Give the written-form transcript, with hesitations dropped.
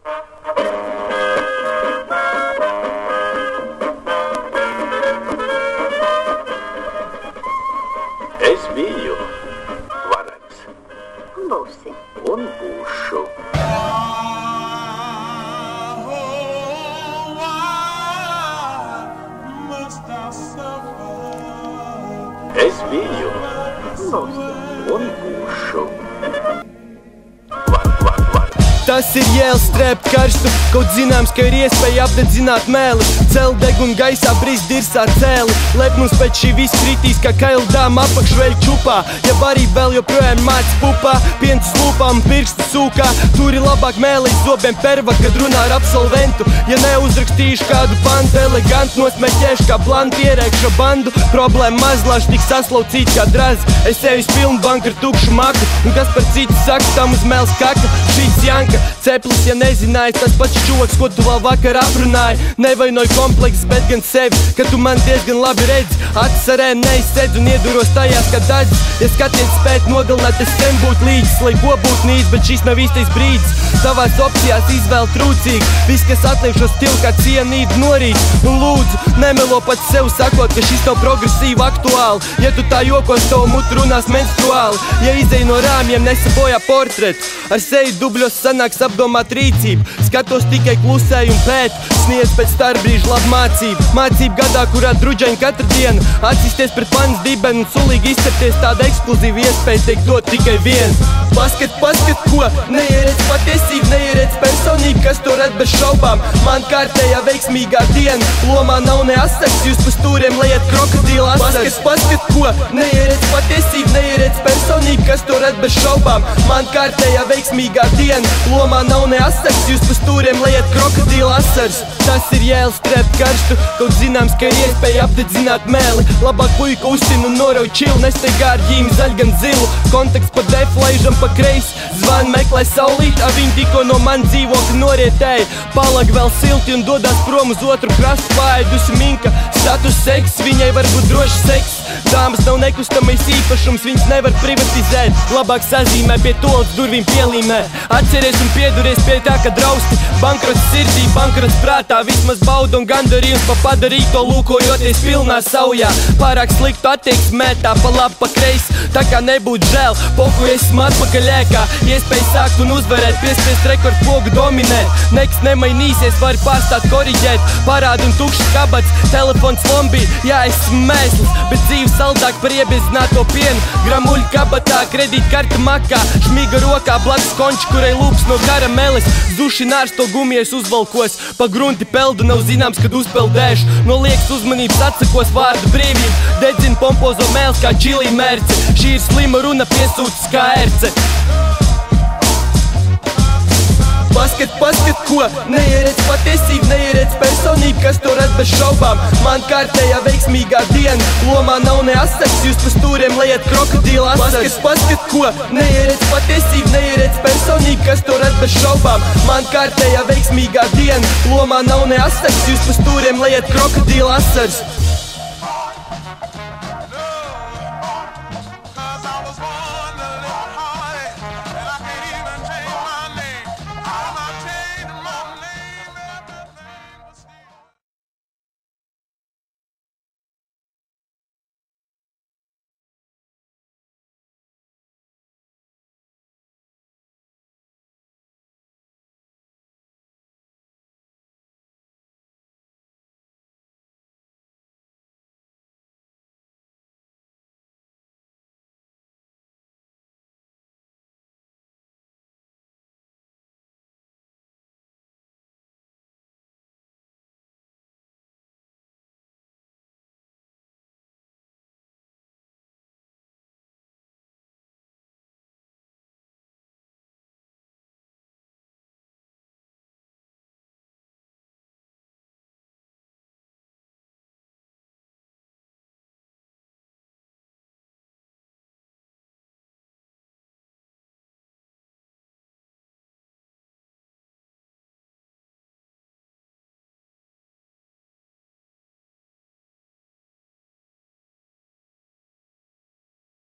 Es biju varens. Un būsi. Un būšu. Es biju Būsi. un būšu. Tas ir jēls strēpt karstu, kaut zināms, ka ir iespēja apdedzināt mēli. Cel degunu gaisā, brīz dirsā cēli. Lepnums pēc šī viss kritīs, kā kaildām apakšveļ čupā. Ja barība vēl joprojām māc pupā, piens uz lūpām, pirkstu sūkā. Turi labāk mēli zobiem perva, kad runā ar absolventu. Ja neuzrakstīšu kādu pantu, elegantu nosmeķēšu kā blantu, ierēkšu bandu. Problēma mazlāšu tik saslaucīt kā draz. Es sevis pilnu banku ar tukšu maku, un kas par citu saka, tam uz mēles kaka. Šīts janka, ceplis, ja nezināji, tas pats čoks, ko tu vēl vakar aprunāji. Nevainoju komplekss, bet gan sevi, ka tu man diezgan labi redzi. Acis arēm neizsedz un ieduros tajās, kā daļas. Ja skaties spēt nogalināt, es sen būtu līdzis, lai ko būtu nīc, bet šis nav īstais brīdis. Tavās opcijās izvēl trūcīgi, viss, kas atliek šo stilu kā cienītu norīt. Un lūdzu, nemelo pats sev sakot, ka šis nav progresīvi aktuāli. Ja tu tā jokos, tavu mutu runās menstruāli. Ja izej no rāmjiem, nesabojā portretu, ar seju dubļos sanāks apdomāt rīcību. Skatos tikai klusēju un pētu, sniedz pēc starbrīžu labu mācību. Mācību gadā, kurā druģaini katru dienu atsisties pret manis dibenu un sulīgi izcepties, tāda ekskluzīva iespēja teikt dot tikai vienu. Paskat, ko neieredz patiesību, neieredz personību, kas to red bez šaubām. Man kārtējā veiksmīgā diena, lomā nav ne asaks, jūs pa stūriem lejat krokodīla asars. Paskat, ko neieredz patiesību, neieredz personību, kas to red bez šaubām. Man kārtējā veiksmīgā diena, lomā nav ne asaks, jūs pa stūriem lejat krokodīla asars. Tas ir jēls strēpt karstu, kaut zināms, ka ir iespēja apdedzināt mēli. Labāk puika uztin un norauj čilu, nesteigā ar ģīmi zaļ gan zilu. Konteksts pa defu, laižam pa kreisi, zvan meklē saulīt, a viņi tikko no man dzīvokļa norietēja. Palag vēl silti un dodās prom uz otru krastu, paēdusi minka, status seks, viņai var būt drošs seks. Dāmas nav nekustamais īpašums, viņas nevar privatizēt. Labāk sazīmē pie tolas durvīm pielīmē. Atceries un pieduries pie tā, ka drausti bankrots sirdī, bankrots prātā. Vismaz bauda un gandarījums pa padarīto, lūkojoties pilnā saujā. Pārāk sliktu attieksmi mētā pa labi pa kreisi, tā kā nebūtu žēl. Poku esmu atpakaļēkā, iespēja sākt un uzvarēt, piespiest rekordpogu dominēt. Nekas nemainīsies, vari pārstāt koriģēt. Parādu un tukšs kabats, telefons lombī, jā, esmu mēslis, bet dzīve saldāk par iebiezināto pienu. Gramuļu kabatā, kredītkarta makā, šmiga rokā, blakus konči, kurai lūps no karameles. Zuši nārsto gumijas uzvalkos, pa grunti peldu, nav zināms, kad uzpeldēšu. No liekas uzmanības atsakos vārdu brīvību, dedzina pompozo mēls kā čilī mērce. Šī ir slima runa, piesūtas kā ērce. Paskat, ko neieredz patiesību, neieredz personību, kas to red bez šaubām. Man kārtējā veiksmīgā diena, lomā nav ne asaks, jūs pa stūriem lejat krokodīla asars. Paskat, ko neieredz patiesību, neieredz personību, kas to red bez šaubām. Man kārtējā veiksmīgā diena, lomā nav ne asaks, jūs pa stūriem lejat krokodīla asars.